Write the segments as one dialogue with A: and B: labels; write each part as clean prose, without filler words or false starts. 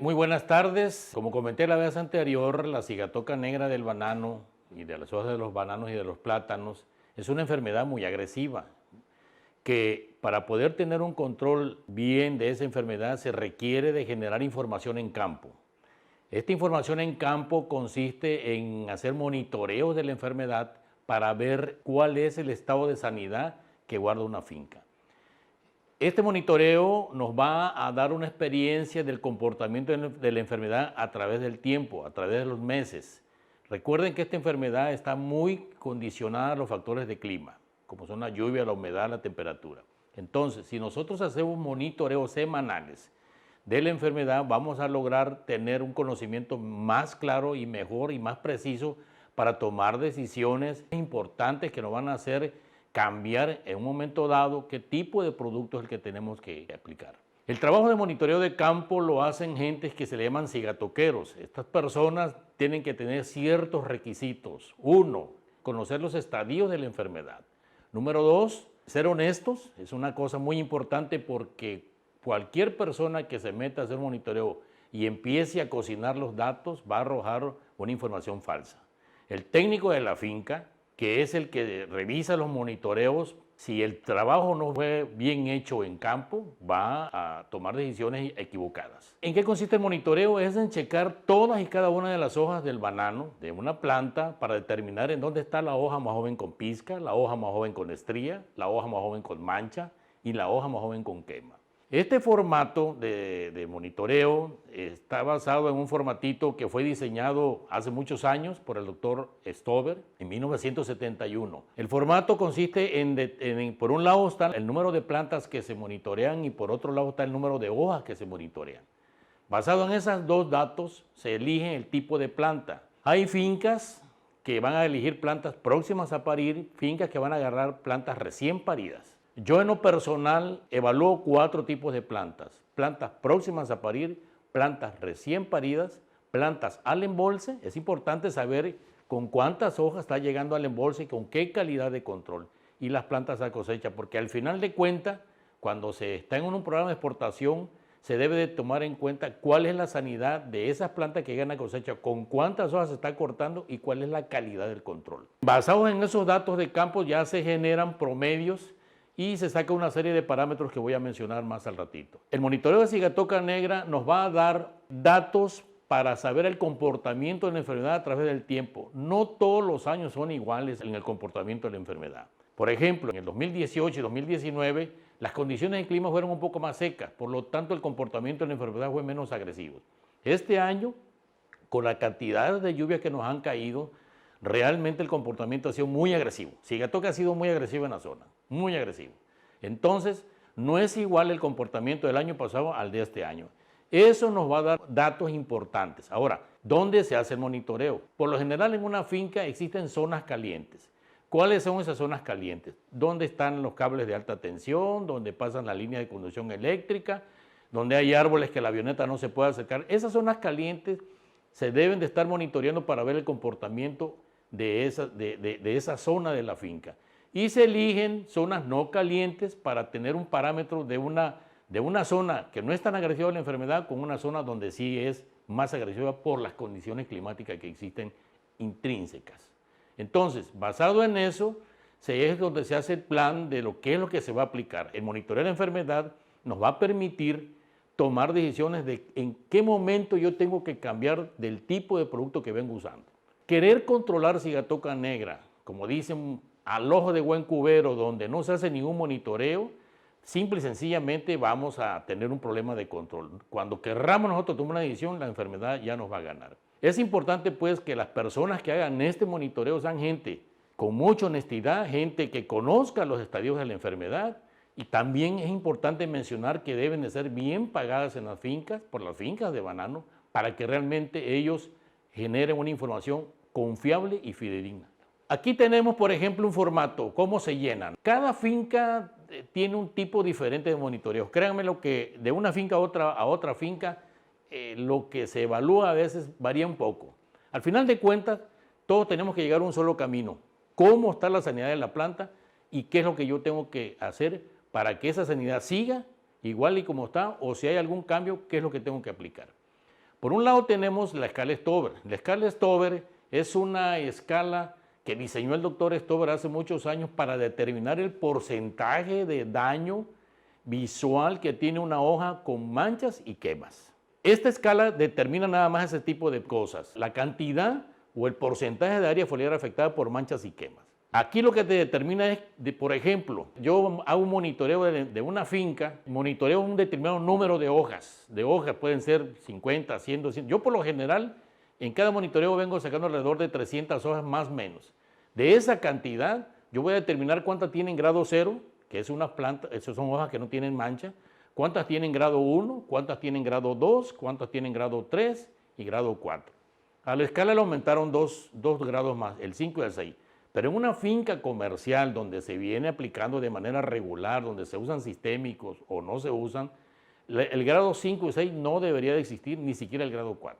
A: Muy buenas tardes. Como comenté la vez anterior, la cigatoca negra del banano y de las hojas de los bananos y de los plátanos es una enfermedad muy agresiva que para poder tener un control bien de esa enfermedad se requiere de generar información en campo. Esta información en campo consiste en hacer monitoreos de la enfermedad para ver cuál es el estado de sanidad que guarda una finca. Este monitoreo nos va a dar una experiencia del comportamiento de la enfermedad a través del tiempo, a través de los meses. Recuerden que esta enfermedad está muy condicionada a los factores de clima, como son la lluvia, la humedad, la temperatura. Entonces, si nosotros hacemos monitoreos semanales de la enfermedad, vamos a lograr tener un conocimiento más claro y mejor y más preciso para tomar decisiones importantes que nos van a hacer cambiar en un momento dado qué tipo de producto es el que tenemos que aplicar. El trabajo de monitoreo de campo lo hacen gentes que se le llaman cigatoqueros. Estas personas tienen que tener ciertos requisitos. Uno, conocer los estadios de la enfermedad. Número dos, ser honestos. Es una cosa muy importante porque cualquier persona que se meta a hacer monitoreo y empiece a cocinar los datos va a arrojar una información falsa. El técnico de la finca, que es el que revisa los monitoreos, si el trabajo no fue bien hecho en campo, va a tomar decisiones equivocadas. ¿En qué consiste el monitoreo? Es en checar todas y cada una de las hojas del banano, de una planta, para determinar en dónde está la hoja más joven con pizca, la hoja más joven con estría, la hoja más joven con mancha y la hoja más joven con quema. Este formato de monitoreo está basado en un formatito que fue diseñado hace muchos años por el doctor Stover en 1971. El formato consiste por un lado está el número de plantas que se monitorean y por otro lado está el número de hojas que se monitorean. Basado en esos dos datos se elige el tipo de planta. Hay fincas que van a elegir plantas próximas a parir, fincas que van a agarrar plantas recién paridas. Yo en lo personal evalúo 4 tipos de plantas: plantas próximas a parir, plantas recién paridas, plantas al embolse. Es importante saber con cuántas hojas está llegando al embolse y con qué calidad de control, y las plantas a cosecha, porque al final de cuentas, cuando se está en un programa de exportación, se debe de tomar en cuenta cuál es la sanidad de esas plantas que llegan a cosecha, con cuántas hojas se está cortando y cuál es la calidad del control. Basados en esos datos de campo ya se generan promedios y se saca una serie de parámetros que voy a mencionar más al ratito. El monitoreo de cigatoca negra nos va a dar datos para saber el comportamiento de la enfermedad a través del tiempo. No todos los años son iguales en el comportamiento de la enfermedad. Por ejemplo, en el 2018 y 2019, las condiciones de clima fueron un poco más secas, por lo tanto el comportamiento de la enfermedad fue menos agresivo. Este año, con la cantidad de lluvias que nos han caído, realmente el comportamiento ha sido muy agresivo. Cigatoca ha sido muy agresivo en la zona, muy agresivo. Entonces, no es igual el comportamiento del año pasado al de este año. Eso nos va a dar datos importantes. Ahora, ¿dónde se hace el monitoreo? Por lo general en una finca existen zonas calientes. ¿Cuáles son esas zonas calientes? ¿Dónde están los cables de alta tensión? ¿Dónde pasan la línea de conducción eléctrica? ¿Donde hay árboles que la avioneta no se puede acercar? Esas zonas calientes se deben de estar monitoreando para ver el comportamiento de esa zona de la finca. Y se eligen zonas no calientes para tener un parámetro de una zona que no es tan agresiva a la enfermedad con una zona donde sí es más agresiva por las condiciones climáticas que existen intrínsecas. Entonces, basado en eso, es donde se hace el plan de lo que es lo que se va a aplicar. El monitoreo de la enfermedad nos va a permitir tomar decisiones de en qué momento yo tengo que cambiar del tipo de producto que vengo usando. Querer controlar cigatoca negra, como dicen, al ojo de buen cubero, donde no se hace ningún monitoreo, simple y sencillamente vamos a tener un problema de control. Cuando querramos nosotros tomar una decisión, la enfermedad ya nos va a ganar. Es importante pues que las personas que hagan este monitoreo sean gente con mucha honestidad, gente que conozca los estadios de la enfermedad, y también es importante mencionar que deben de ser bien pagadas en las fincas, por las fincas de banano, para que realmente ellos generen una información confiable y fidedigna. Aquí tenemos, por ejemplo, un formato, cómo se llenan. Cada finca tiene un tipo diferente de monitoreos. Créanme lo que de una finca a otra finca, lo que se evalúa a veces varía un poco. Al final de cuentas, todos tenemos que llegar a un solo camino. ¿Cómo está la sanidad de la planta y qué es lo que yo tengo que hacer para que esa sanidad siga igual y como está, o si hay algún cambio, qué es lo que tengo que aplicar? Por un lado tenemos la escala Stover. La escala Stover es una escala que diseñó el doctor Stover hace muchos años para determinar el porcentaje de daño visual que tiene una hoja con manchas y quemas. Esta escala determina nada más ese tipo de cosas, la cantidad o el porcentaje de área foliar afectada por manchas y quemas. Aquí lo que te determina es, por ejemplo, yo hago un monitoreo de una finca, monitoreo un determinado número de hojas pueden ser 50, 100, 200. Yo por lo general en cada monitoreo vengo sacando alrededor de 300 hojas más o menos. De esa cantidad yo voy a determinar cuántas tienen grado 0, que es una planta, esas son hojas que no tienen mancha, cuántas tienen grado 1, cuántas tienen grado 2, cuántas tienen grado 3 y grado 4. A la escala le aumentaron dos grados más, el 5 y el 6. Pero en una finca comercial donde se viene aplicando de manera regular, donde se usan sistémicos o no se usan, el grado 5 y 6 no debería de existir, ni siquiera el grado 4.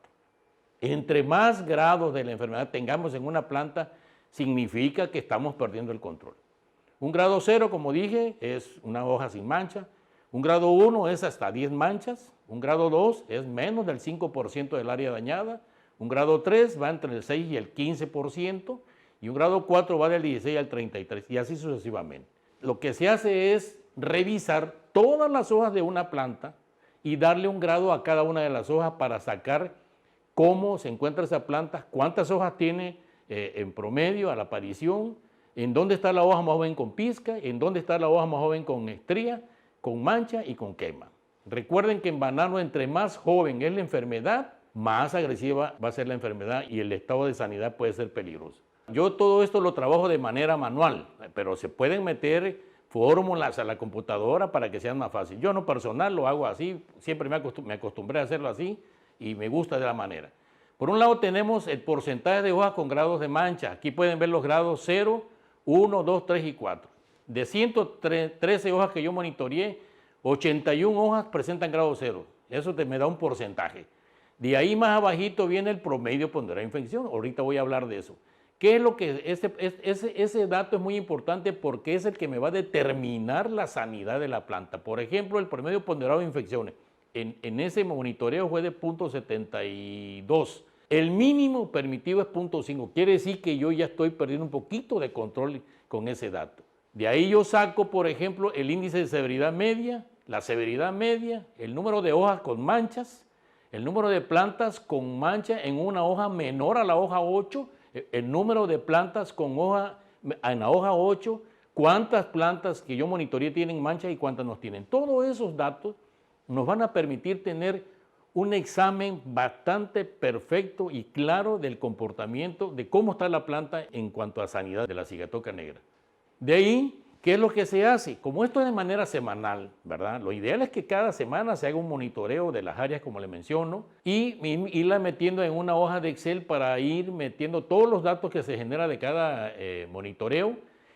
A: Entre más grados de la enfermedad tengamos en una planta, significa que estamos perdiendo el control. Un grado 0, como dije, es una hoja sin mancha. Un grado 1 es hasta 10 manchas. Un grado 2 es menos del 5% del área dañada. Un grado 3 va entre el 6 y el 15%. Y un grado 4 va del 16 al 33, y así sucesivamente. Lo que se hace es revisar todas las hojas de una planta y darle un grado a cada una de las hojas para sacar cómo se encuentra esa planta, cuántas hojas tiene en promedio a la aparición, en dónde está la hoja más joven con pizca, en dónde está la hoja más joven con estría, con mancha y con quema. Recuerden que en banano, entre más joven es la enfermedad, más agresiva va a ser la enfermedad y el estado de sanidad puede ser peligroso. Yo todo esto lo trabajo de manera manual, pero se pueden meter fórmulas a la computadora para que sean más fácil. Yo en lo personal lo hago así, siempre me acostumbré a hacerlo así y me gusta de la manera. Por un lado tenemos el porcentaje de hojas con grados de mancha. Aquí pueden ver los grados 0, 1, 2, 3 y 4. De 113 hojas que yo monitoreé, 81 hojas presentan grado 0. Eso me da un porcentaje. De ahí más abajito viene el promedio ponderado de infección. Ahorita voy a hablar de eso. ¿Qué es lo que ese dato es muy importante porque es el que me va a determinar la sanidad de la planta? Por ejemplo, el promedio ponderado de infecciones en ese monitoreo fue de 0.72. El mínimo permitido es 0.5. Quiere decir que yo ya estoy perdiendo un poquito de control con ese dato. De ahí yo saco, por ejemplo, el índice de severidad media, la severidad media, el número de hojas con manchas, el número de plantas con mancha en una hoja menor a la hoja 8, el número de plantas con hoja en la hoja 8, cuántas plantas que yo monitoreé tienen mancha y cuántas no tienen. Todos esos datos nos van a permitir tener un examen bastante perfecto y claro del comportamiento, de cómo está la planta en cuanto a sanidad de la cigatoca negra. De ahí, ¿qué es lo que se hace? Como esto es de manera semanal, ¿verdad? Lo ideal es que cada semana se haga un monitoreo de las áreas, como le menciono, y irla metiendo en una hoja de Excel para ir metiendo todos los datos que se genera de cada monitoreo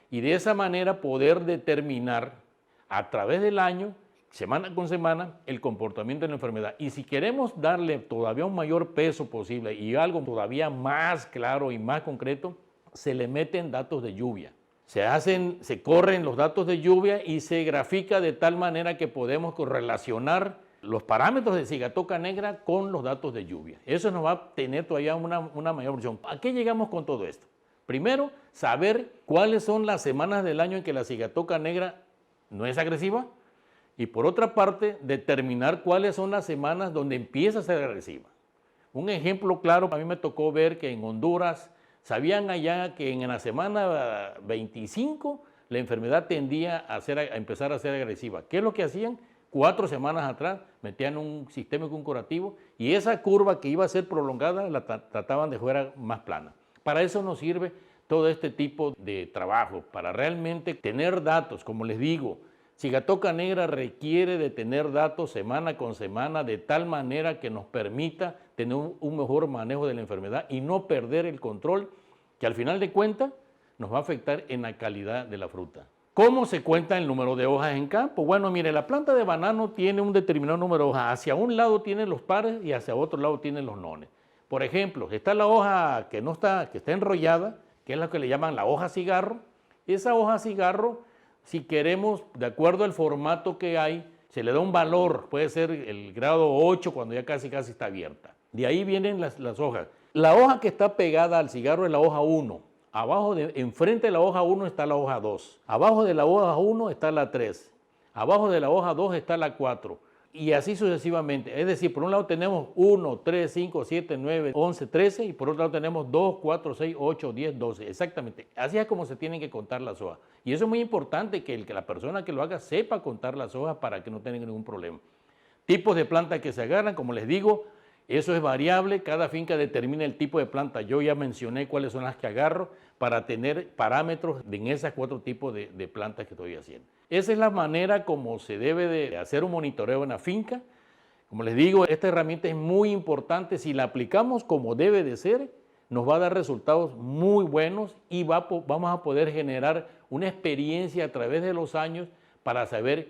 A: y de esa manera poder determinar a través del año, semana con semana, el comportamiento de la enfermedad. Y si queremos darle todavía un mayor peso posible y algo todavía más claro y más concreto, se le meten datos de lluvia. Se corren los datos de lluvia y se grafica de tal manera que podemos correlacionar los parámetros de cigatoca negra con los datos de lluvia. Eso nos va a tener todavía una mayor opción. ¿A qué llegamos con todo esto? Primero, saber cuáles son las semanas del año en que la cigatoca negra no es agresiva. Y por otra parte, determinar cuáles son las semanas donde empieza a ser agresiva. Un ejemplo claro, a mí me tocó ver que en Honduras sabían allá que en la semana 25 la enfermedad tendía a empezar a ser agresiva. ¿Qué es lo que hacían? 4 semanas atrás metían un sistémico, un curativo, y esa curva que iba a ser prolongada la trataban de fuera más plana. Para eso nos sirve todo este tipo de trabajo, para realmente tener datos, como les digo. Cigatoca negra requiere de tener datos semana con semana de tal manera que nos permita tener un mejor manejo de la enfermedad y no perder el control que al final de cuentas nos va a afectar en la calidad de la fruta. ¿Cómo se cuenta el número de hojas en campo? Bueno, mire, la planta de banano tiene un determinado número de hojas. Hacia un lado tiene los pares y hacia otro lado tiene los nones. Por ejemplo, está la hoja que está enrollada, que es la que le llaman la hoja cigarro. Esa hoja cigarro, si queremos, de acuerdo al formato que hay, se le da un valor, puede ser el grado 8 cuando ya casi está abierta. De ahí vienen las hojas. La hoja que está pegada al cigarro es la hoja 1. Enfrente de la hoja 1 está la hoja 2. Abajo de la hoja 1 está la 3. Abajo de la hoja 2 está la 4. Y así sucesivamente. Es decir, por un lado tenemos 1, 3, 5, 7, 9, 11, 13 y por otro lado tenemos 2, 4, 6, 8, 10, 12. Exactamente. Así es como se tienen que contar las hojas. Y eso es muy importante que la persona que lo haga sepa contar las hojas para que no tenga ningún problema. Tipos de plantas que se agarran, como les digo, eso es variable, cada finca determina el tipo de planta. Yo ya mencioné cuáles son las que agarro para tener parámetros en esos 4 tipos de plantas que estoy haciendo. Esa es la manera como se debe de hacer un monitoreo en la finca. Como les digo, esta herramienta es muy importante. Si la aplicamos como debe de ser, nos va a dar resultados muy buenos y vamos a poder generar una experiencia a través de los años para saber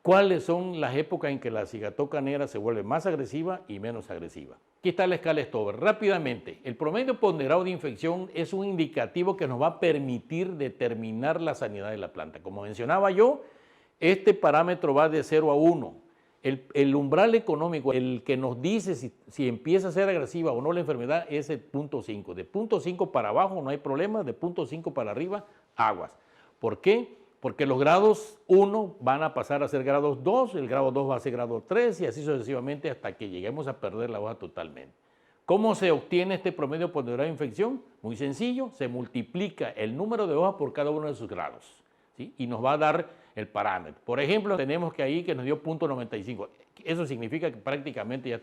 A: cuáles son las épocas en que la cigatoca negra se vuelve más agresiva y menos agresiva. Aquí está la escala Stover. Rápidamente, el promedio ponderado de infección es un indicativo que nos va a permitir determinar la sanidad de la planta. Como mencionaba yo, este parámetro va de 0 a 1. El umbral económico, el que nos dice si empieza a ser agresiva o no la enfermedad, es el 0.5. De 0.5 para abajo no hay problema, de 0.5 para arriba, aguas. ¿Por qué? Porque los grados 1 van a pasar a ser grados 2, el grado 2 va a ser grado 3 y así sucesivamente hasta que lleguemos a perder la hoja totalmente. ¿Cómo se obtiene este promedio ponderado de infección? Muy sencillo, se multiplica el número de hojas por cada uno de sus grados, ¿sí? Y nos va a dar el parámetro. Por ejemplo, tenemos que ahí que nos dio 0.95. Eso significa que prácticamente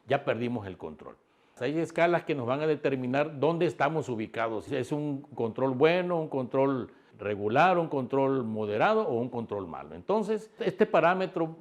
A: ya perdimos el control. Hay escalas que nos van a determinar dónde estamos ubicados. Si es un control bueno, un control regular, un control moderado o un control malo. Entonces, este parámetro,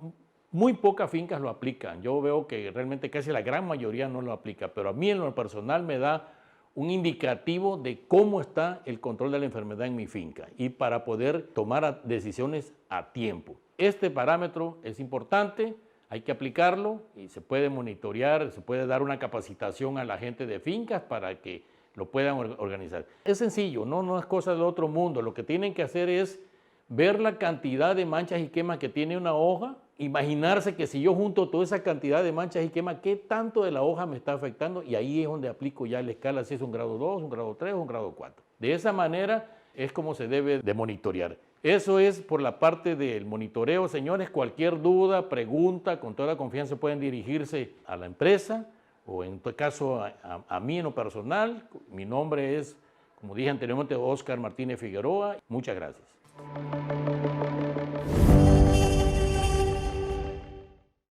A: muy pocas fincas lo aplican. Yo veo que realmente casi la gran mayoría no lo aplica, pero a mí en lo personal me da un indicativo de cómo está el control de la enfermedad en mi finca y para poder tomar decisiones a tiempo. Este parámetro es importante, hay que aplicarlo y se puede monitorear, se puede dar una capacitación a la gente de fincas para que lo puedan organizar. Es sencillo, no es cosa del otro mundo. Lo que tienen que hacer es ver la cantidad de manchas y quemas que tiene una hoja, imaginarse que si yo junto toda esa cantidad de manchas y quemas, ¿qué tanto de la hoja me está afectando? Y ahí es donde aplico ya la escala, si es un grado 2, un grado 3 o un grado 4. De esa manera es como se debe de monitorear. Eso es por la parte del monitoreo, señores. Cualquier duda, pregunta, con toda la confianza pueden dirigirse a la empresa o en todo caso a mí en lo personal. Mi nombre es, como dije anteriormente, Oscar Martínez Figueroa. Muchas gracias.